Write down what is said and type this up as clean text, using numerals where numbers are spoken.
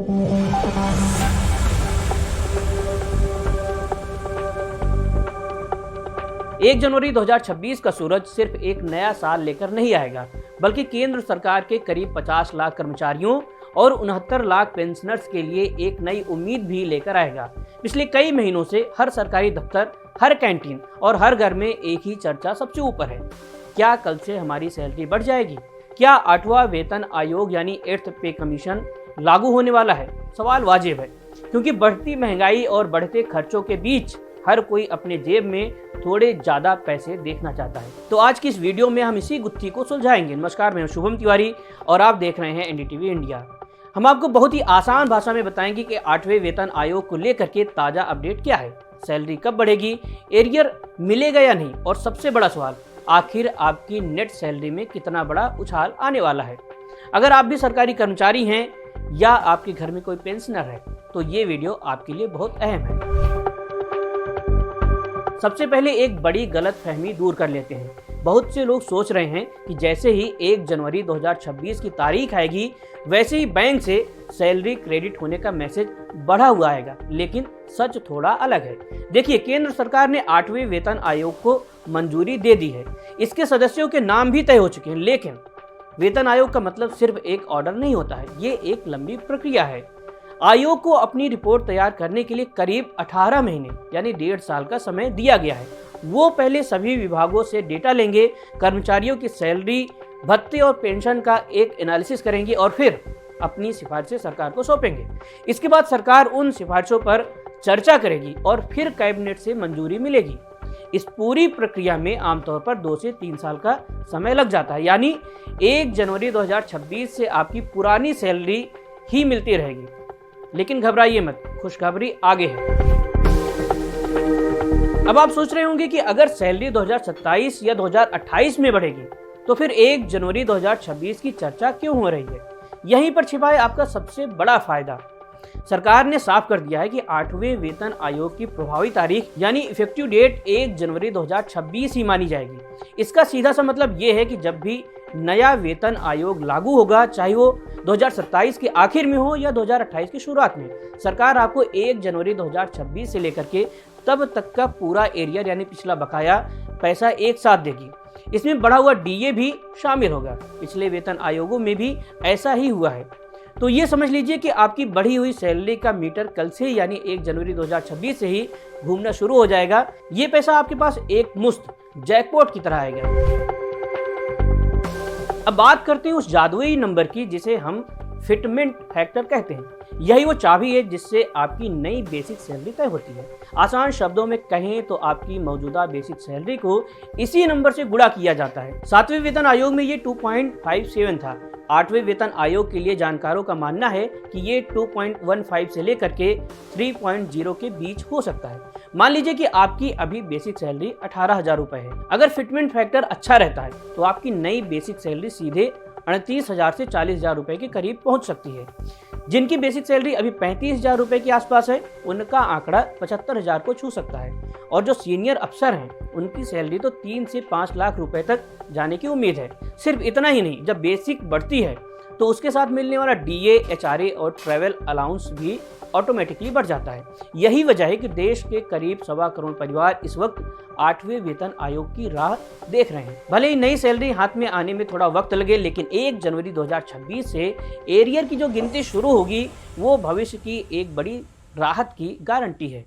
एक जनवरी 2026 का सूरज सिर्फ एक नया साल लेकर नहीं आएगा, बल्कि केंद्र सरकार के करीब 50 लाख कर्मचारियों और 69 लाख पेंशनर्स के लिए एक नई उम्मीद भी लेकर आएगा। पिछले कई महीनों से हर सरकारी दफ्तर, हर कैंटीन और हर घर में एक ही चर्चा सबसे ऊपर है। क्या कल से हमारी सैलरी बढ़ जाएगी? क्या 8वां वेतन आयोग यानी 8th पे कमीशन लागू होने वाला है? सवाल वाजिब है, क्योंकि बढ़ती महंगाई और बढ़ते खर्चों के बीच हर कोई अपने जेब में थोड़े ज्यादा पैसे देखना चाहता है। तो आज की इस वीडियो में हम इसी गुत्थी को सुलझाएंगे। नमस्कार, मैं शुभम तिवारी और आप देख रहे हैं एनडीटीवी इंडिया। हम आपको बहुत ही आसान भाषा में बताएंगे कि 8वें वेतन आयोग को लेकर के ताजा अपडेट क्या है, सैलरी कब बढ़ेगी, एरियर मिलेगा या नहीं, और सबसे बड़ा सवाल, आखिर आपकी नेट सैलरी में कितना बड़ा उछाल आने वाला है। अगर आप भी सरकारी कर्मचारी हैं या आपके घर में कोई पेंशनर है तो ये वीडियो आपके लिए बहुत अहम है। सबसे पहले एक बड़ी गलतफहमी दूर कर लेते हैं। बहुत से लोग सोच रहे हैं कि जैसे ही 1 जनवरी 2026 की तारीख आएगी वैसे ही बैंक से सैलरी क्रेडिट होने का मैसेज बढ़ा हुआ आएगा, लेकिन सच थोड़ा अलग है। देखिए, केंद्र सरकार ने 8वें वेतन आयोग को मंजूरी दे दी है। इसके सदस्यों के नाम भी तय हो चुके हैं, लेकिन वेतन आयोग का मतलब सिर्फ एक ऑर्डर नहीं होता है, ये एक लंबी प्रक्रिया है। आयोग को अपनी रिपोर्ट तैयार करने के लिए करीब 18 महीने यानी 1.5 साल का समय दिया गया है। वो पहले सभी विभागों से डेटा लेंगे, कर्मचारियों की सैलरी, भत्ते और पेंशन का एक एनालिसिस करेंगे और फिर अपनी सिफारिशें सरकार को सौंपेंगे। इसके बाद सरकार उन सिफारिशों पर चर्चा करेगी और फिर कैबिनेट से मंजूरी मिलेगी। इस पूरी प्रक्रिया में आमतौर पर 2 से 3 साल का समय लग जाता है, यानी 1 जनवरी 2026 से आपकी पुरानी सैलरी ही मिलती रहेगी। लेकिन घबराइए मत, खुशखबरी आगे है। अब आप सोच रहे होंगे कि अगर सैलरी 2027 या 2028 में बढ़ेगी तो फिर 1 जनवरी 2026 की चर्चा क्यों हो रही है? यहीं पर छिपा है आपका सबसे बड़ा फायदा। सरकार ने साफ कर दिया है कि 8वें वेतन आयोग की प्रभावी तारीख यानी इफेक्टिव डेट 1 जनवरी 2026 ही मानी जाएगी। इसका सीधा सा मतलब ये है कि जब भी नया वेतन आयोग लागू होगा, चाहे वो 2027 के आखिर में हो या 2028 की शुरुआत में, सरकार आपको 1 जनवरी 2026 से लेकर के तब तक का पूरा एरियर यानी पिछला बकाया पैसा एक साथ देगी। इसमें बढ़ा हुआ डीए भी शामिल होगा। पिछले वेतन आयोगों में भी ऐसा ही हुआ है। तो ये समझ लीजिए कि आपकी बढ़ी हुई सैलरी का मीटर कल से यानी 1 जनवरी 2026 से ही घूमना शुरू हो जाएगा। ये पैसा आपके पास एक मुश्त जैकपॉट की तरह आएगा। अब बात करते हैं उस जादुई नंबर की जिसे हम फिटमेंट फैक्टर कहते हैं। यही वो चाबी है जिससे आपकी नई बेसिक सैलरी तय होती है। आसान शब्दों में कहें तो आपकी मौजूदा बेसिक सैलरी को इसी नंबर से गुणा किया जाता है। 7वें वेतन आयोग में ये 2.57 था। 8वें वेतन आयोग के लिए जानकारों का मानना है कि ये 2.15 से लेकर के 3.0 के बीच हो सकता है। मान लीजिए कि आपकी अभी बेसिक सैलरी 18,000 रुपए है। अगर फिटमेंट फैक्टर अच्छा रहता है तो आपकी नई बेसिक सैलरी सीधे 38,000 से 40,000 रुपए के करीब पहुंच सकती है। जिनकी बेसिक सैलरी अभी 35,000 रुपए के आसपास है, उनका आंकड़ा 75,000 को छू सकता है। और जो सीनियर अफसर हैं, उनकी सैलरी तो 3 से 5 लाख रुपए तक जाने की उम्मीद है। सिर्फ इतना ही नहीं, जब बेसिक बढ़ती है तो उसके साथ मिलने वाला डीए, एचआरए और ट्रैवल अलाउंस भी ऑटोमेटिकली बढ़ जाता है। यही वजह है कि देश के करीब 1.25 करोड़ परिवार इस वक्त 8वें वेतन आयोग की राह देख रहे हैं। भले ही नई सैलरी हाथ में आने में थोड़ा वक्त लगे, लेकिन 1 जनवरी 2026 से एरियर की जो गिनती शुरू होगी वो भविष्य की एक बड़ी राहत की गारंटी है।